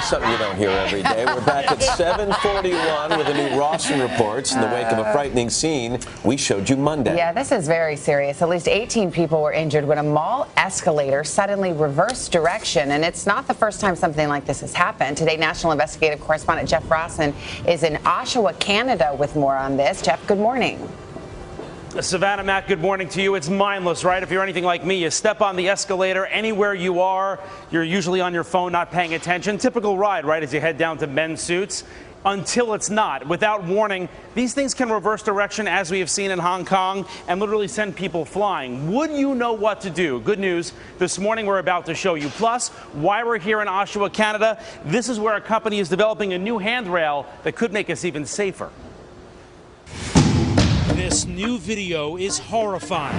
There's something you don't hear every day. We're back at 7:41 with the new Rossen reports in the wake of a frightening scene we showed you Monday. Yeah, this is very serious. At least 18 people were injured when a mall escalator suddenly reversed direction. And it's not the first time something like this has happened. Today, national investigative correspondent Jeff Rossen is in Oshawa, Canada with more on this. Jeff, good morning. Savannah, Matt, good morning to you. It's mindless, right? If you're anything like me, you step on the escalator anywhere you are. You're usually on your phone, not paying attention. Typical ride, right, as you head down to men's suits. Until it's not. Without warning, these things can reverse direction, as we have seen in Hong Kong, and literally send people flying. Would you know what to do? Good news. This morning we're about to show you. Plus, why we're here in Oshawa, Canada. This is where a company is developing a new handrail that could make us even safer. This new video is horrifying.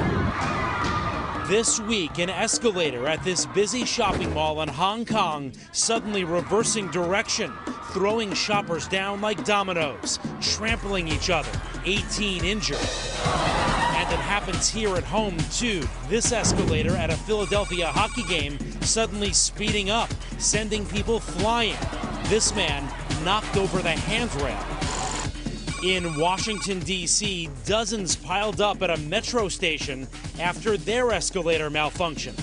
This week, an escalator at this busy shopping mall in Hong Kong suddenly reversing direction, throwing shoppers down like dominoes, trampling each other, 18 injured. And it happens here at home, too. This escalator at a Philadelphia hockey game suddenly speeding up, sending people flying. This man knocked over the handrail. In Washington, D.C., dozens piled up at a metro station after their escalator malfunctioned.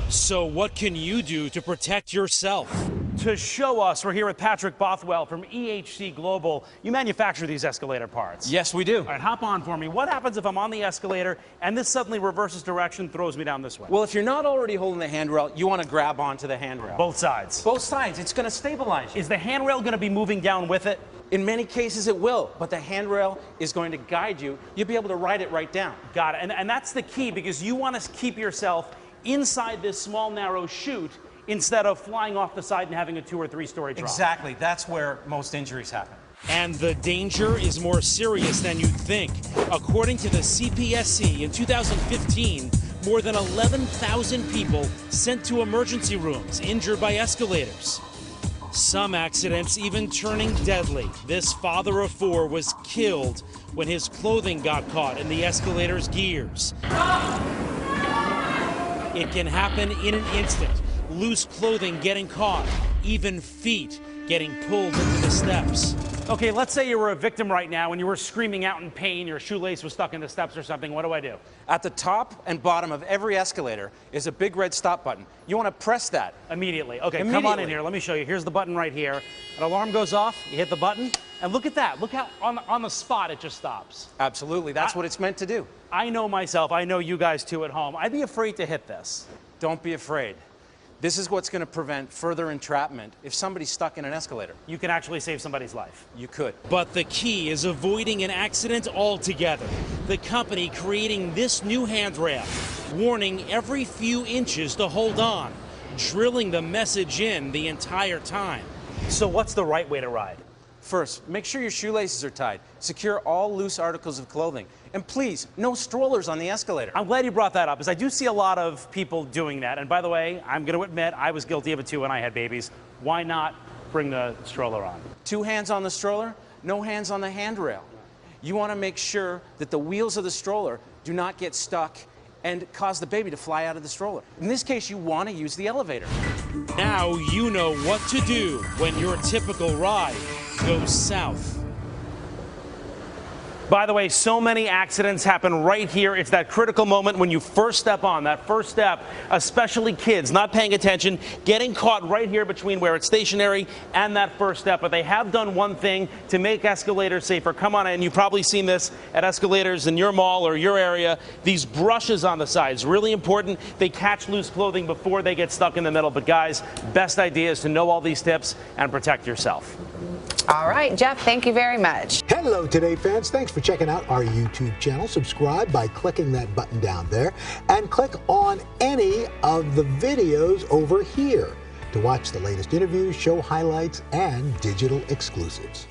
So what can you do to protect yourself? To show us, we're here with Patrick Bothwell from EHC Global. You manufacture these escalator parts. Yes, we do. All right, hop on for me. What happens if I'm on the escalator and this suddenly reverses direction, throws me down this way? Well, if you're not already holding the handrail, you want to grab onto the handrail. Both sides. Both sides. It's going to stabilize you. Is the handrail going to be moving down with it? In many cases it will, but the handrail is going to guide you. You'll be able to ride it right down. Got it. And that's the key, because you want to keep yourself inside this small, narrow chute instead of flying off the side and having a 2- or 3-story drop. Exactly. That's where most injuries happen. And the danger is more serious than you'd think. According to the CPSC, in 2015, more than 11,000 people sent to emergency rooms injured by escalators. Some accidents even turning deadly. This father of 4 was killed when his clothing got caught in the escalator's gears. It can happen in an instant. Loose clothing getting caught, even feet getting pulled into the steps. Okay, let's say you were a victim right now and you were screaming out in pain, your shoelace was stuck in the steps or something. What do I do? At the top and bottom of every escalator is a big red stop button. You want to press that. Immediately. Okay, come on in here. Let me show you. Here's the button right here. An alarm goes off, you hit the button, and look at that. Look how on the spot it just stops. Absolutely. That's what it's meant to do. I know myself. I know you guys too at home. I'd be afraid to hit this. Don't be afraid. This is what's going to prevent further entrapment if somebody's stuck in an escalator. You can actually save somebody's life. You could. But the key is avoiding an accident altogether. The company creating this new handrail, warning every few inches to hold on, drilling the message in the entire time. So what's the right way to ride? First, make sure your shoelaces are tied. Secure all loose articles of clothing. And please, no strollers on the escalator. I'm glad you brought that up, because I do see a lot of people doing that. And by the way, I'm going to admit, I was guilty of it too when I had babies. Why not bring the stroller on? 2 hands on the stroller, no hands on the handrail. You want to make sure that the wheels of the stroller do not get stuck and cause the baby to fly out of the stroller. In this case, you want to use the elevator. Now you know what to do when your typical ride goes south. By the way, so many accidents happen right here. It's that critical moment when you first step on, that first step, especially kids not paying attention, getting caught right here between where it's stationary and that first step. But they have done one thing to make escalators safer. Come on in. You've probably seen this at escalators in your mall or your area. These brushes on the sides, really important. They catch loose clothing before they get stuck in the middle. But guys, best idea is to know all these tips and protect yourself. All right, Jeff, thank you very much. Hello, Today fans. Thanks for checking out our YouTube channel. Subscribe by clicking that button down there and click on any of the videos over here to watch the latest interviews, show highlights, and digital exclusives.